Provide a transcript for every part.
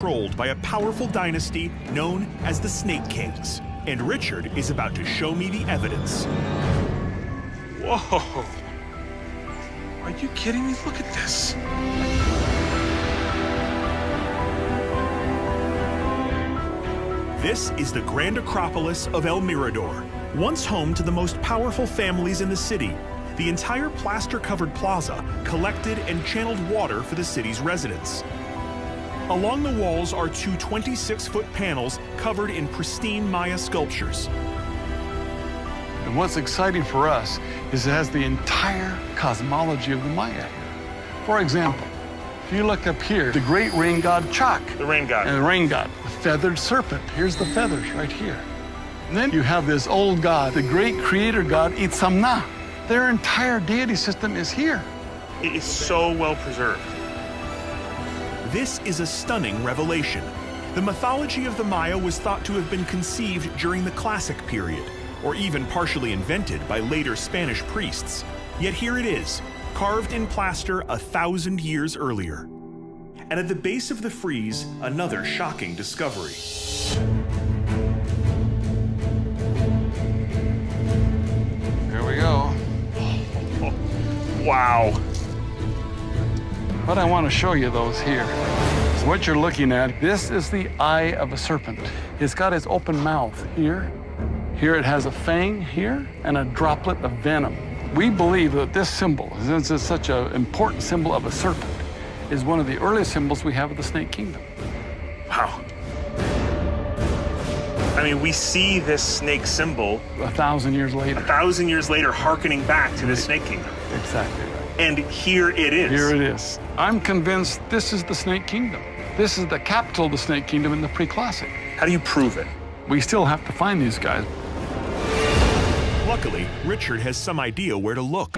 controlled by a powerful dynasty known as the Snake Kings. And Richard is about to show me the evidence. Whoa! Are you kidding me? Look at this. This is the Grand Acropolis of El Mirador, once home to the most powerful families in the city. The entire plaster-covered plaza collected and channeled water for the city's residents. Along the walls are two 26-foot panels covered in pristine Maya sculptures. And what's exciting for us is it has the entire cosmology of the Maya here. For example, if you look up here, the great rain god Chak. The rain god. And the rain god, the feathered serpent. Here's the feathers right here. And then you have this old god, the great creator god Itzamna. Their entire deity system is here. It is so well preserved. This is a stunning revelation. The mythology of the Maya was thought to have been conceived during the Classic period, or even partially invented by later Spanish priests. Yet here it is, carved in plaster 1,000 years earlier. And at the base of the frieze, another shocking discovery. Here we go. Wow. What I want to show you those here. So what you're looking at, this is the eye of a serpent. It's got its open mouth here. Here it has a fang here and a droplet of venom. We believe that this symbol, since it's such an important symbol of a serpent, is one of the earliest symbols we have of the Snake Kingdom. Wow. I mean, we see this snake symbol 1,000 years later. 1,000 years later, hearkening back to the Snake Kingdom. Exactly right. And here it is. Here it is. I'm convinced this is the Snake Kingdom. This is the capital of the Snake Kingdom in the pre-classic. How do you prove it? We still have to find these guys. Luckily, Richard has some idea where to look.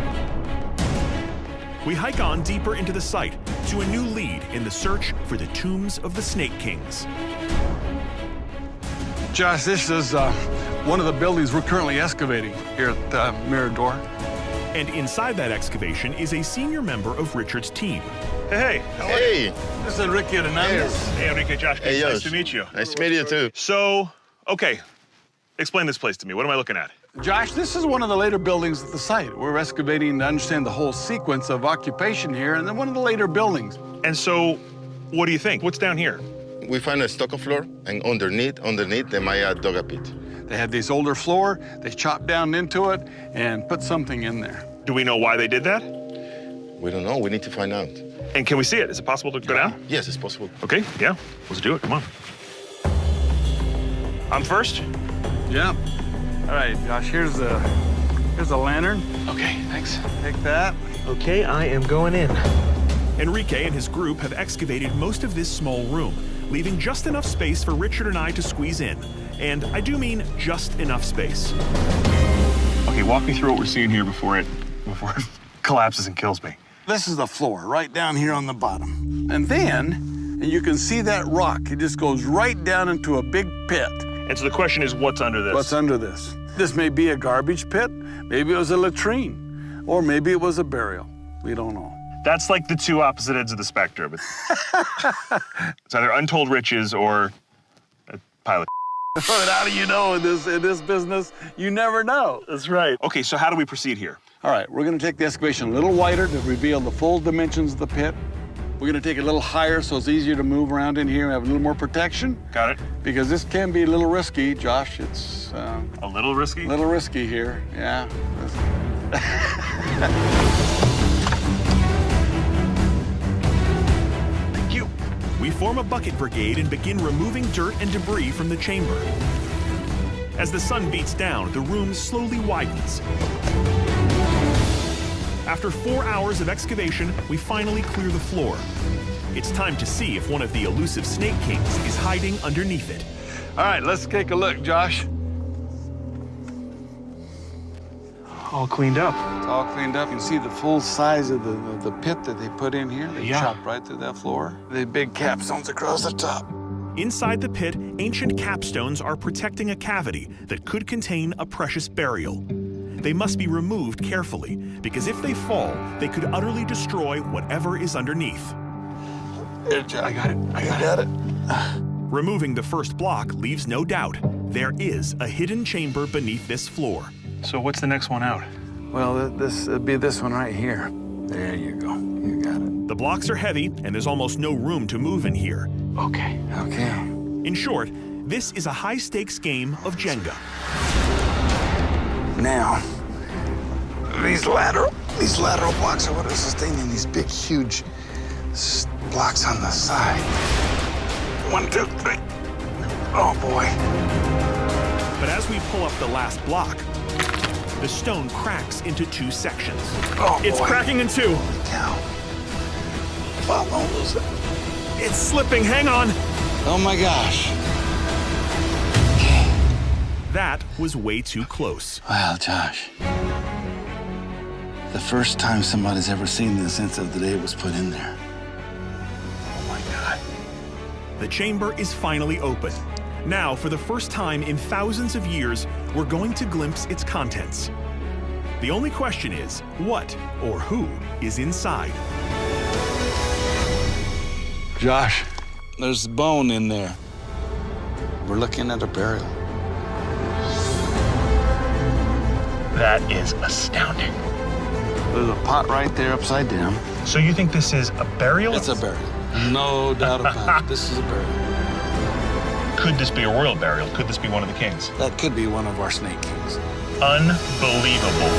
We hike on deeper into the site to a new lead in the search for the tombs of the Snake Kings. Josh, this is one of the buildings we're currently excavating here at Mirador. And inside that excavation is a senior member of Richard's team. Hey, how are you? Hey, This is Enrique Hernandez. Hey, Enrique, Josh, Hey, nice Josh. to meet you. nice to meet you too. So, okay, explain this place to me. What am I looking at? Josh, this is one of the later buildings at the site. We're excavating to understand the whole sequence of occupation here, and then one of the later buildings. And so, what do you think? What's down here? We find a stucco floor, and underneath the Maya dug a pit. They had this older floor, they chopped down into it and put something in there. Do we know why they did that? We don't know. We need to find out. And can we see it? Is it possible to go down? Yes, it's possible. Okay, yeah, let's do it. Come on. I'm first? Yeah. All right, Josh, here's a lantern. Okay, thanks. Take that. Okay, I am going in. Enrique and his group have excavated most of this small room, leaving just enough space for Richard and I to squeeze in. And I do mean just enough space. Okay, walk me through what we're seeing here before it collapses and kills me. This is the floor, right down here on the bottom. And then, you can see that rock. It just goes right down into a big pit. And so the question is, what's under this? What's under this? This may be a garbage pit, maybe it was a latrine, or maybe it was a burial. We don't know. That's like the two opposite ends of the spectrum. It's either untold riches or a pile of But how do you know in this business? You never know. That's right. Okay, so how do we proceed here? All right, we're gonna take the excavation a little wider to reveal the full dimensions of the pit. We're gonna take it a little higher so it's easier to move around in here and have a little more protection. Got it. Because this can be a little risky, Josh. It's A little risky? a little risky here, yeah. Thank you. We form a bucket brigade and begin removing dirt and debris from the chamber. As the sun beats down, the room slowly widens. After 4 hours of excavation, we finally clear the floor. It's time to see if one of the elusive Snake Kings is hiding underneath it. All right, let's take a look, Josh. All cleaned up. It's all cleaned up. You can see the full size of the pit that they put in here. They Yeah. chopped right through that floor. The big capstones across the top. Inside the pit, ancient capstones are protecting a cavity that could contain a precious burial. They must be removed carefully, because if they fall, they could utterly destroy whatever is underneath. Here, Josh. I got it. Removing the first block leaves no doubt. There is a hidden chamber beneath this floor. So what's the next one out? Well, it'd be this one right here. There you go. You got it. The blocks are heavy, and there's almost no room to move in here. Okay. In short, this is a high-stakes game of Jenga. Now, these lateral blocks are what are sustaining these big, huge blocks on the side. 1, 2, 3. Oh, boy. But as we pull up the last block, the stone cracks into 2 sections. Oh, It's boy. cracking in 2. Holy cow. Almost. It's slipping, hang on. Oh, my gosh. That was way too close. Well, Josh, the first time somebody's ever seen this since the day it was put in there. Oh, my God. The chamber is finally open. Now, for the first time in thousands of years, we're going to glimpse its contents. The only question is, what or who is inside? Josh, there's bone in there. We're looking at a burial. That is astounding. There's a pot right there upside down. So you think this is a burial? It's a burial. No doubt about it. This is a burial. Could this be a royal burial? Could this be one of the kings? That could be one of our snake kings. Unbelievable.